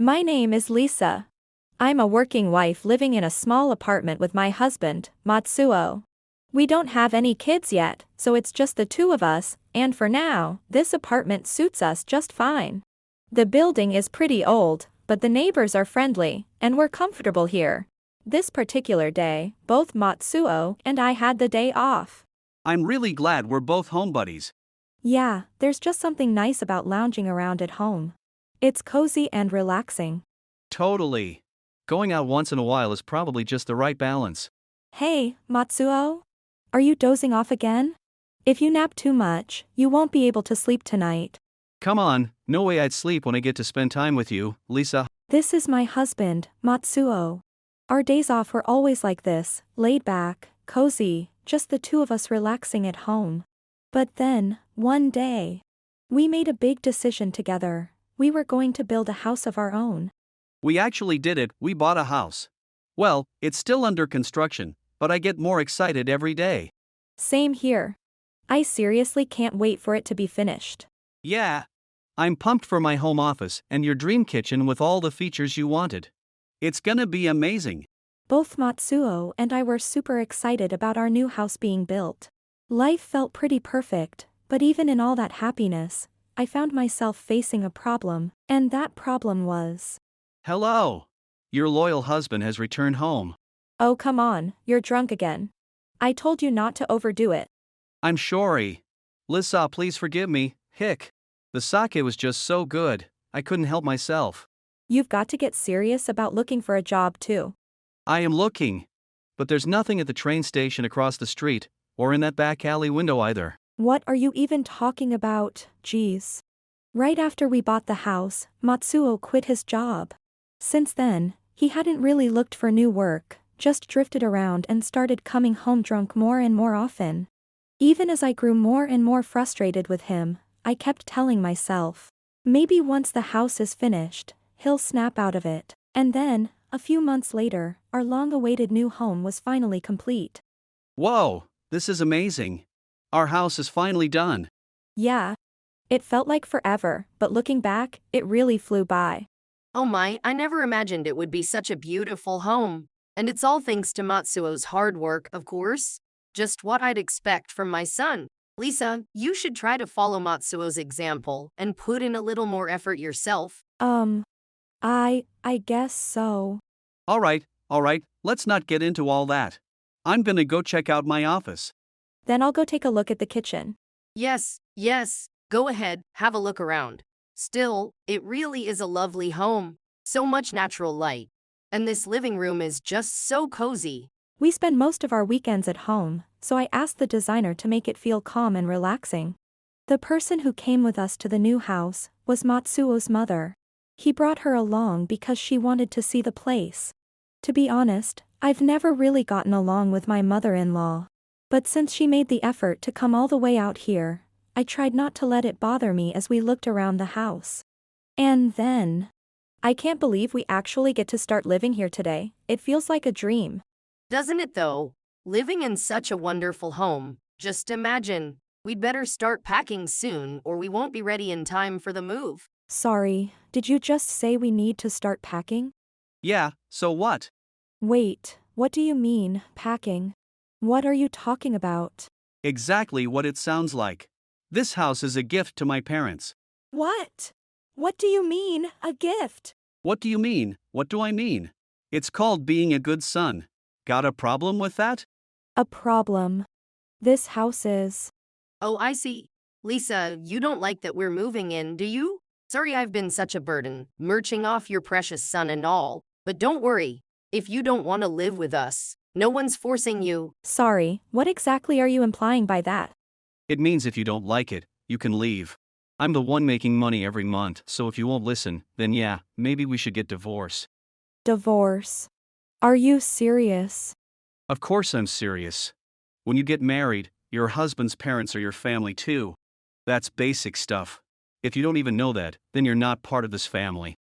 My name is Lisa. I'm a working wife living in a small apartment with my husband, Matsuo. We don't have any kids yet, so it's just the two of us, and for now, this apartment suits us just fine. The building is pretty old, but the neighbors are friendly, and we're comfortable here. This particular day, both Matsuo and I had the day off. I'm really glad we're both home buddies. Yeah, there's just something nice about lounging around at home. It's cozy and relaxing. Totally. Going out once in a while is probably just the right balance. Hey, Matsuo? Are you dozing off again? If you nap too much, you won't be able to sleep tonight. Come on, no way I'd sleep when I get to spend time with you, Lisa. This is my husband, Matsuo. Our days off were always like this, laid back, cozy, just the two of us relaxing at home. But then, one day, we made a big decision together. We were going to build a house of our own. We actually did it, we bought a house. Well, it's still under construction, but I get more excited every day. Same here. I seriously can't wait for it to be finished. Yeah. I'm pumped for my home office and your dream kitchen with all the features you wanted. It's gonna be amazing. Both Matsuo and I were super excited about our new house being built. Life felt pretty perfect, but even in all that happiness, I found myself facing a problem, and that problem was... Hello. Your loyal husband has returned home. Oh come on, you're drunk again. I told you not to overdo it. I'm sorry. Lisa, please forgive me. Hick. The sake was just so good, I couldn't help myself. You've got to get serious about looking for a job too. I am looking. But there's nothing at the train station across the street, or in that back alley window either. What are you even talking about? Geez. Right after we bought the house, Matsuo quit his job. Since then, he hadn't really looked for new work, just drifted around and started coming home drunk more and more often. Even as I grew more and more frustrated with him, I kept telling myself, maybe once the house is finished, he'll snap out of it. And then, a few months later, our long-awaited new home was finally complete. Whoa, this is amazing. Our house is finally done. Yeah. It felt like forever, but looking back, it really flew by. Oh my, I never imagined it would be such a beautiful home. And it's all thanks to Matsuo's hard work, of course. Just what I'd expect from my son. Lisa, you should try to follow Matsuo's example and put in a little more effort yourself. I guess so. All right, let's not get into all that. I'm gonna go check out my office. Then I'll go take a look at the kitchen. Yes, go ahead, have a look around. Still, it really is a lovely home. So much natural light. And this living room is just so cozy. We spend most of our weekends at home, so I asked the designer to make it feel calm and relaxing. The person who came with us to the new house was Matsuo's mother. He brought her along because she wanted to see the place. To be honest, I've never really gotten along with my mother-in-law. But since she made the effort to come all the way out here, I tried not to let it bother me as we looked around the house. And then... I can't believe we actually get to start living here today. It feels like a dream. Doesn't it though? Living in such a wonderful home. Just imagine. We'd better start packing soon or we won't be ready in time for the move. Sorry, did you just say we need to start packing? Yeah, so what? Wait, what do you mean, packing? What are you talking about? Exactly what it sounds like. This house is a gift to my parents. What? What do you mean, a gift? What do you mean? What do I mean? It's called being a good son. Got a problem with that? A problem. This house is... Oh, I see. Lisa, you don't like that we're moving in, do you? Sorry I've been such a burden, marching off your precious son and all. But don't worry. If you don't want to live with us, no one's forcing you. Sorry, what exactly are you implying by that? It means if you don't like it, you can leave. I'm the one making money every month, so if you won't listen, then yeah, maybe we should get divorced. Divorce? Are you serious? Of course I'm serious. When you get married, your husband's parents are your family too. That's basic stuff. If you don't even know that, then you're not part of this family.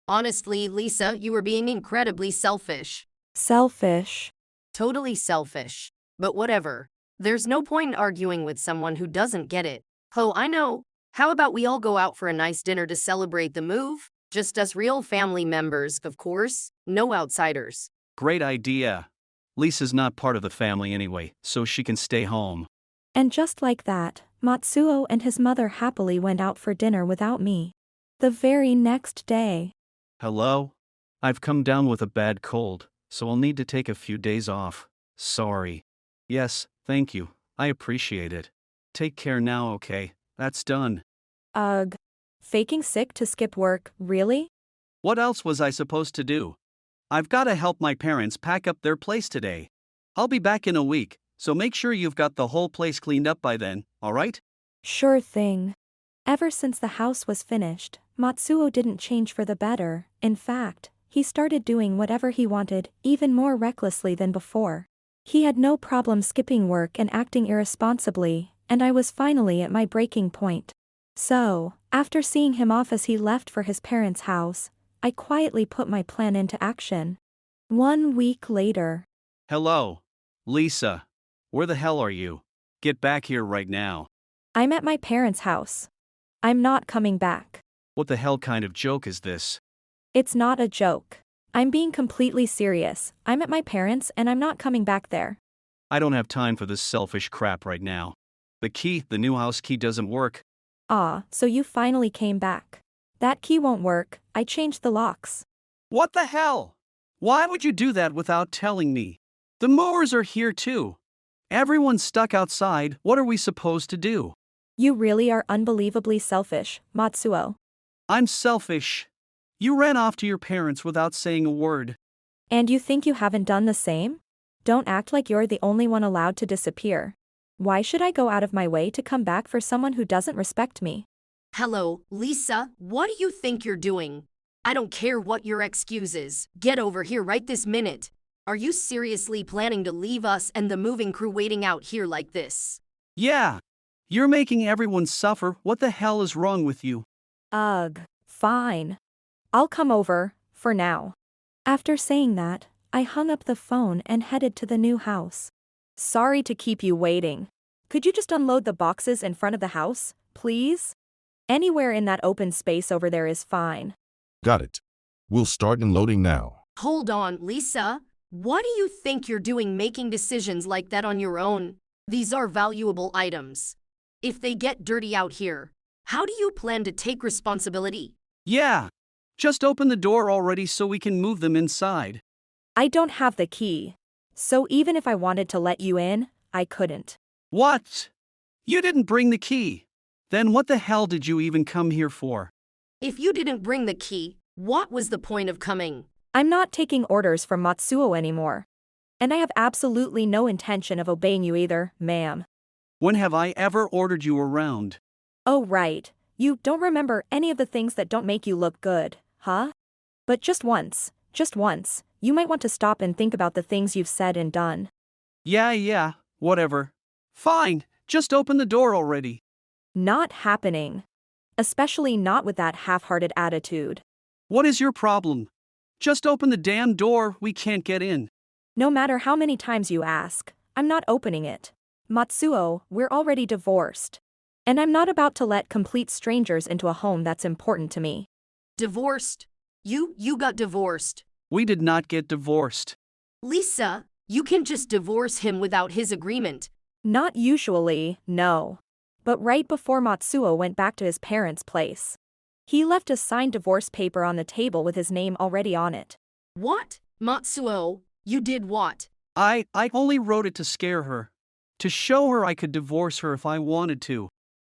Honestly, Lisa, you are being incredibly selfish. Selfish? Totally selfish. But whatever. There's no point in arguing with someone who doesn't get it. Oh, I know. How about we all go out for a nice dinner to celebrate the move? Just us real family members, of course, no outsiders. Great idea. Lisa's not part of the family anyway, so she can stay home. And just like that, Matsuo and his mother happily went out for dinner without me. The very next day. Hello? I've come down with a bad cold, so I'll need to take a few days off. Sorry. Yes, thank you. I appreciate it. Take care now, okay? That's done. Ugh. Faking sick to skip work, really? What else was I supposed to do? I've got to help my parents pack up their place today. I'll be back in a week, so make sure you've got the whole place cleaned up by then, alright? Sure thing. Ever since the house was finished, Matsuo didn't change for the better. In fact, he started doing whatever he wanted, even more recklessly than before. He had no problem skipping work and acting irresponsibly, and I was finally at my breaking point. So, after seeing him off as he left for his parents' house, I quietly put my plan into action. 1 week later. Hello. Lisa. Where the hell are you? Get back here right now. I'm at my parents' house. I'm not coming back. What the hell kind of joke is this? It's not a joke. I'm being completely serious. I'm at my parents' and I'm not coming back there. I don't have time for this selfish crap right now. The new house key doesn't work. Ah, so you finally came back. That key won't work. I changed the locks. What the hell? Why would you do that without telling me? The mowers are here too. Everyone's stuck outside. What are we supposed to do? You really are unbelievably selfish, Matsuo. I'm selfish. You ran off to your parents without saying a word. And you think you haven't done the same? Don't act like you're the only one allowed to disappear. Why should I go out of my way to come back for someone who doesn't respect me? Hello, Lisa, what do you think you're doing? I don't care what your excuse is. Get over here right this minute. Are you seriously planning to leave us and the moving crew waiting out here like this? Yeah. You're making everyone suffer. What the hell is wrong with you? Ugh, fine. I'll come over, for now. After saying that, I hung up the phone and headed to the new house. Sorry to keep you waiting. Could you just unload the boxes in front of the house, please? Anywhere in that open space over there is fine. Got it. We'll start unloading now. Hold on, Lisa. What do you think you're doing making decisions like that on your own? These are valuable items. If they get dirty out here, how do you plan to take responsibility? Yeah. Just open the door already so we can move them inside. I don't have the key. So even if I wanted to let you in, I couldn't. What? You didn't bring the key. Then what the hell did you even come here for? If you didn't bring the key, what was the point of coming? I'm not taking orders from Matsuo anymore. And I have absolutely no intention of obeying you either, ma'am. When have I ever ordered you around? Oh right, you don't remember any of the things that don't make you look good, huh? But just once, you might want to stop and think about the things you've said and done. Yeah, whatever. Fine, just open the door already. Not happening. Especially not with that half-hearted attitude. What is your problem? Just open the damn door, we can't get in. No matter how many times you ask, I'm not opening it. Matsuo, we're already divorced. And I'm not about to let complete strangers into a home that's important to me. Divorced? You got divorced. We did not get divorced. Lisa, you can just divorce him without his agreement. Not usually, no. But right before Matsuo went back to his parents' place, he left a signed divorce paper on the table with his name already on it. What? Matsuo, you did what? I only wrote it to scare her. To show her I could divorce her if I wanted to.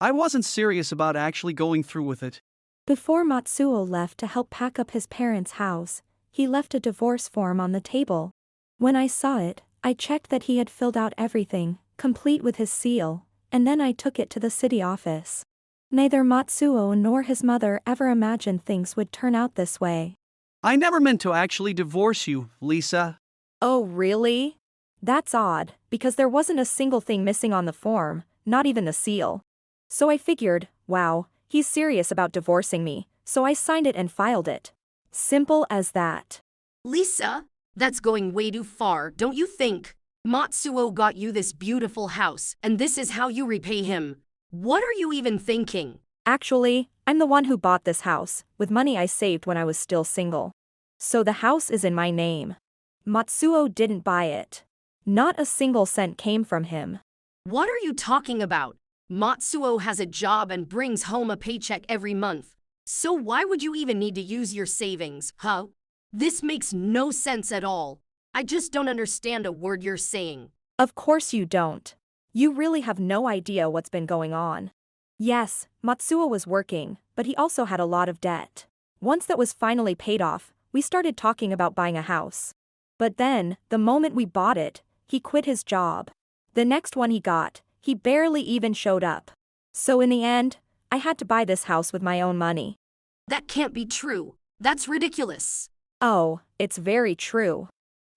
I wasn't serious about actually going through with it. Before Matsuo left to help pack up his parents' house, he left a divorce form on the table. When I saw it, I checked that he had filled out everything, complete with his seal, and then I took it to the city office. Neither Matsuo nor his mother ever imagined things would turn out this way. I never meant to actually divorce you, Lisa. Oh really? That's odd, because there wasn't a single thing missing on the form, not even the seal. So I figured, wow, he's serious about divorcing me, so I signed it and filed it. Simple as that. Lisa, that's going way too far, don't you think? Matsuo got you this beautiful house, and this is how you repay him. What are you even thinking? Actually, I'm the one who bought this house, with money I saved when I was still single. So the house is in my name. Matsuo didn't buy it. Not a single cent came from him. What are you talking about? Matsuo has a job and brings home a paycheck every month. So why would you even need to use your savings, huh? This makes no sense at all. I just don't understand a word you're saying. Of course you don't. You really have no idea what's been going on. Yes, Matsuo was working, but he also had a lot of debt. Once that was finally paid off, we started talking about buying a house. But then, the moment we bought it, he quit his job. The next one he got, he barely even showed up. So in the end, I had to buy this house with my own money. That can't be true. That's ridiculous. Oh, it's very true.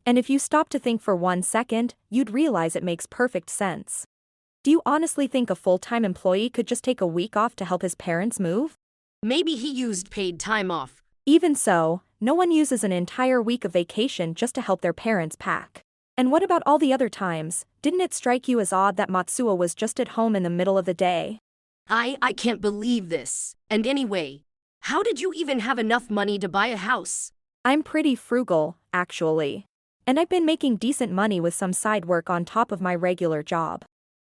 And if you stop to think for 1 second, you'd realize it makes perfect sense. Do you honestly think a full-time employee could just take a week off to help his parents move? Maybe he used paid time off. Even so, no one uses an entire week of vacation just to help their parents pack. And what about all the other times? Didn't it strike you as odd that Matsuo was just at home in the middle of the day? I can't believe this. And anyway, how did you even have enough money to buy a house? I'm pretty frugal, actually. And I've been making decent money with some side work on top of my regular job.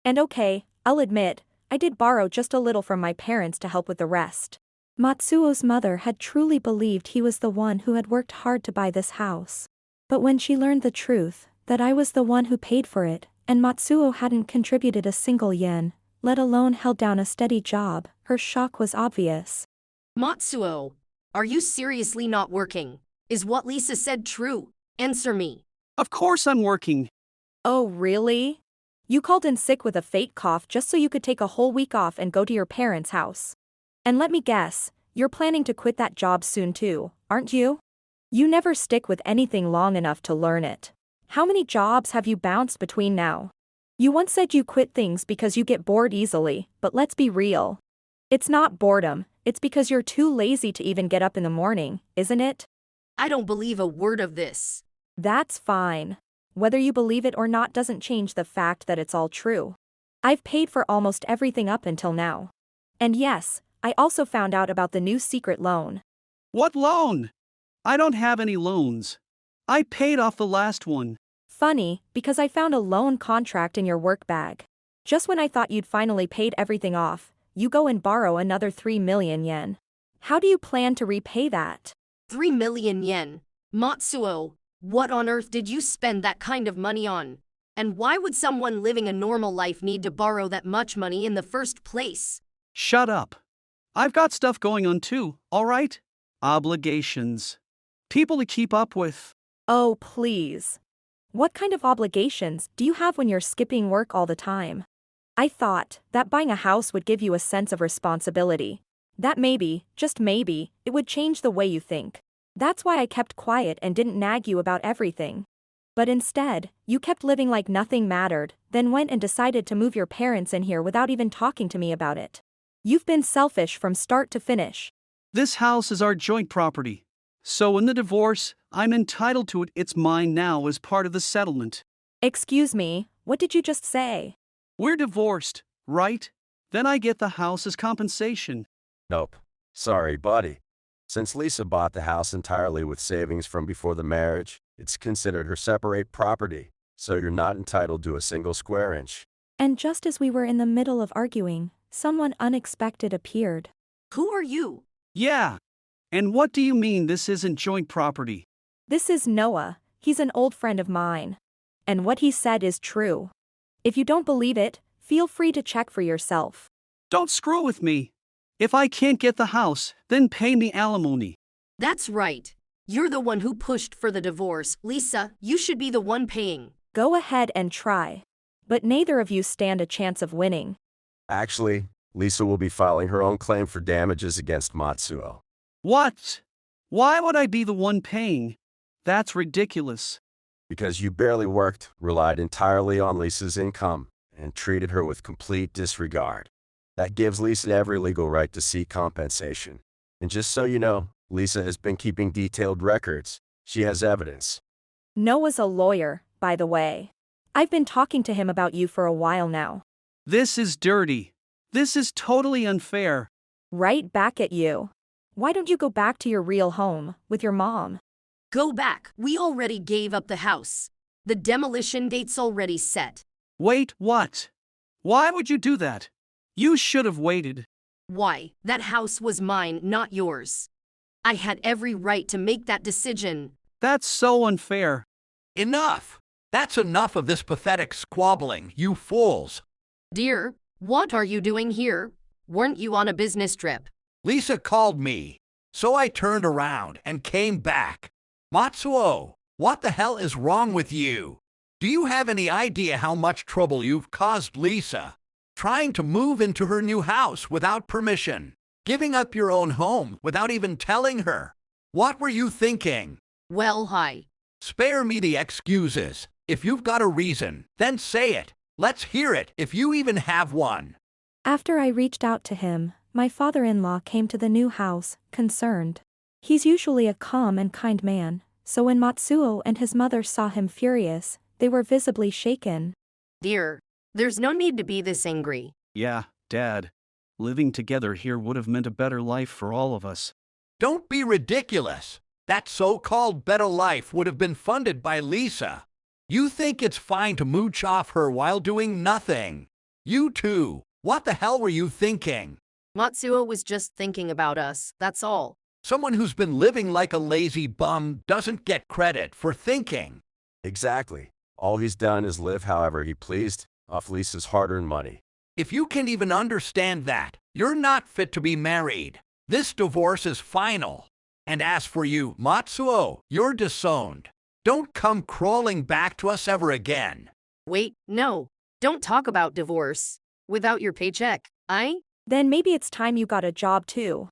And okay, I'll admit, I did borrow just a little from my parents to help with the rest. Matsuo's mother had truly believed he was the one who had worked hard to buy this house. But when she learned the truth, that I was the one who paid for it, and Matsuo hadn't contributed a single yen, let alone held down a steady job, her shock was obvious. Matsuo, are you seriously not working? Is what Lisa said true? Answer me. Of course I'm working. Oh really? You called in sick with a fake cough just so you could take a whole week off and go to your parents' house. And let me guess, you're planning to quit that job soon too, aren't you? You never stick with anything long enough to learn it. How many jobs have you bounced between now? You once said you quit things because you get bored easily, but let's be real. It's not boredom, it's because you're too lazy to even get up in the morning, isn't it? I don't believe a word of this. That's fine. Whether you believe it or not doesn't change the fact that it's all true. I've paid for almost everything up until now. And yes, I also found out about the new secret loan. What loan? I don't have any loans. I paid off the last one. Funny, because I found a loan contract in your work bag. Just when I thought you'd finally paid everything off, you go and borrow another 3 million yen. How do you plan to repay that? 3 million yen. Matsuo, what on earth did you spend that kind of money on? And why would someone living a normal life need to borrow that much money in the first place? Shut up. I've got stuff going on too, all right? Obligations. People to keep up with. Oh, please. What kind of obligations do you have when you're skipping work all the time? I thought that buying a house would give you a sense of responsibility. That maybe, just maybe, it would change the way you think. That's why I kept quiet and didn't nag you about everything. But instead, you kept living like nothing mattered, then went and decided to move your parents in here without even talking to me about it. You've been selfish from start to finish. This house is our joint property. So in the divorce, I'm entitled to it. It's mine now as part of the settlement. Excuse me, what did you just say? We're divorced, right? Then I get the house as compensation. Nope. Sorry, buddy. Since Lisa bought the house entirely with savings from before the marriage, it's considered her separate property, so you're not entitled to a single square inch. And just as we were in the middle of arguing, someone unexpected appeared. Who are you? Yeah. And what do you mean this isn't joint property? This is Noah, he's an old friend of mine. And what he said is true. If you don't believe it, feel free to check for yourself. Don't screw with me. If I can't get the house, then pay me alimony. That's right. You're the one who pushed for the divorce. Lisa, you should be the one paying. Go ahead and try. But neither of you stand a chance of winning. Actually, Lisa will be filing her own claim for damages against Matsuo. What? Why would I be the one paying? That's ridiculous. Because you barely worked, relied entirely on Lisa's income, and treated her with complete disregard. That gives Lisa every legal right to seek compensation. And just so you know, Lisa has been keeping detailed records. She has evidence. Noah's a lawyer, by the way. I've been talking to him about you for a while now. This is dirty. This is totally unfair. Right back at you. Why don't you go back to your real home, with your mom? Go back. We already gave up the house. The demolition date's already set. Wait, what? Why would you do that? You should have waited. Why? That house was mine, not yours. I had every right to make that decision. That's so unfair. Enough! That's enough of this pathetic squabbling, you fools. Dear, what are you doing here? Weren't you on a business trip? Lisa called me, so I turned around and came back. Matsuo, what the hell is wrong with you? Do you have any idea how much trouble you've caused Lisa? Trying to move into her new house without permission. Giving up your own home without even telling her. What were you thinking? Well, hi. Spare me the excuses. If you've got a reason, then say it. Let's hear it if you even have one. After I reached out to him, my father-in-law came to the new house, concerned. He's usually a calm and kind man, so when Matsuo and his mother saw him furious, they were visibly shaken. Dear, there's no need to be this angry. Yeah, Dad. Living together here would have meant a better life for all of us. Don't be ridiculous. That so-called better life would have been funded by Lisa. You think it's fine to mooch off her while doing nothing? You too. What the hell were you thinking? Matsuo was just thinking about us, that's all. Someone who's been living like a lazy bum doesn't get credit for thinking. Exactly. All he's done is live however he pleased, off Lisa's hard-earned money. If you can't even understand that, you're not fit to be married. This divorce is final. And as for you, Matsuo, you're disowned. Don't come crawling back to us ever again. Wait, no. Don't talk about divorce. Without your paycheck, Then maybe it's time you got a job too.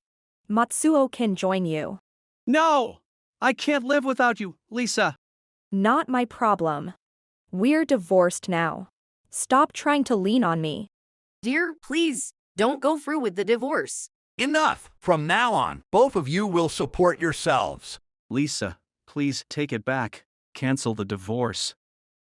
Matsuo can join you. No! I can't live without you, Lisa. Not my problem. We're divorced now. Stop trying to lean on me. Dear, please, don't go through with the divorce. Enough! From now on, both of you will support yourselves. Lisa, please take it back. Cancel the divorce.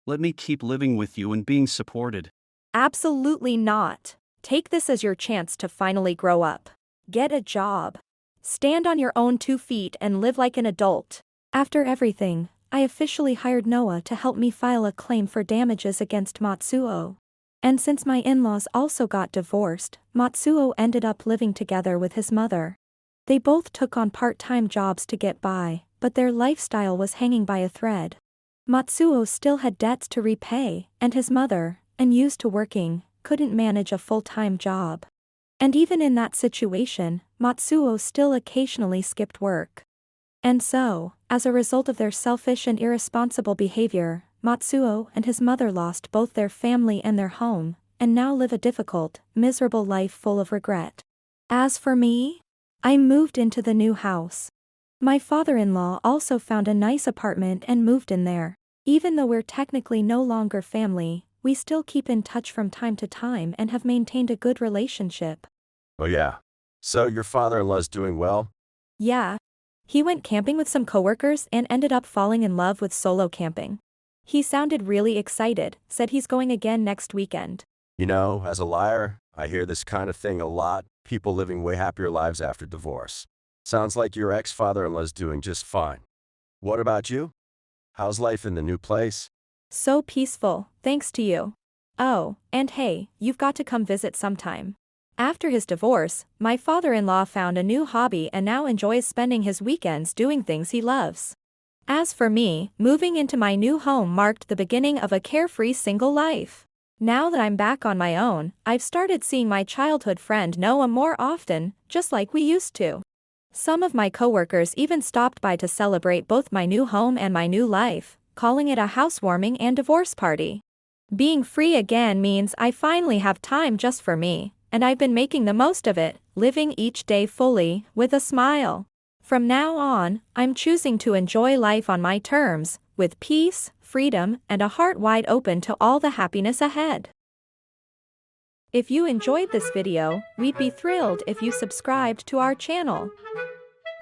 Let me keep living with you and being supported. Absolutely not. Take this as your chance to finally grow up. Get a job. Stand on your own 2 feet and live like an adult. After everything, I officially hired Noah to help me file a claim for damages against Matsuo. And since my in-laws also got divorced, Matsuo ended up living together with his mother. They both took on part-time jobs to get by, but their lifestyle was hanging by a thread. Matsuo still had debts to repay, and his mother, unused to working, couldn't manage a full-time job. And even in that situation, Matsuo still occasionally skipped work. And so, as a result of their selfish and irresponsible behavior, Matsuo and his mother lost both their family and their home, and now live a difficult, miserable life full of regret. As for me, I moved into the new house. My father-in-law also found a nice apartment and moved in there. Even though we're technically no longer family, we still keep in touch from time to time and have maintained a good relationship. Oh yeah. So your father-in-law's doing well? Yeah. He went camping with some coworkers and ended up falling in love with solo camping. He sounded really excited, said he's going again next weekend. You know, as a liar, I hear this kind of thing a lot. People living way happier lives after divorce. Sounds like your ex-father-in-law's doing just fine. What about you? How's life in the new place? So peaceful, thanks to you. Oh, and hey, you've got to come visit sometime. After his divorce, my father-in-law found a new hobby and now enjoys spending his weekends doing things he loves. As for me, moving into my new home marked the beginning of a carefree single life. Now that I'm back on my own, I've started seeing my childhood friend Noah more often, just like we used to. Some of my coworkers even stopped by to celebrate both my new home and my new life, calling it a housewarming and divorce party. Being free again means I finally have time just for me, and I've been making the most of it, living each day fully, with a smile. From now on, I'm choosing to enjoy life on my terms, with peace, freedom, and a heart wide open to all the happiness ahead. If you enjoyed this video, we'd be thrilled if you subscribed to our channel.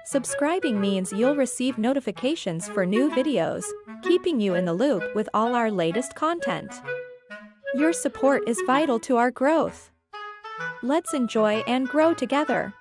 Subscribing means you'll receive notifications for new videos, keeping you in the loop with all our latest content. Your support is vital to our growth. Let's enjoy and grow together.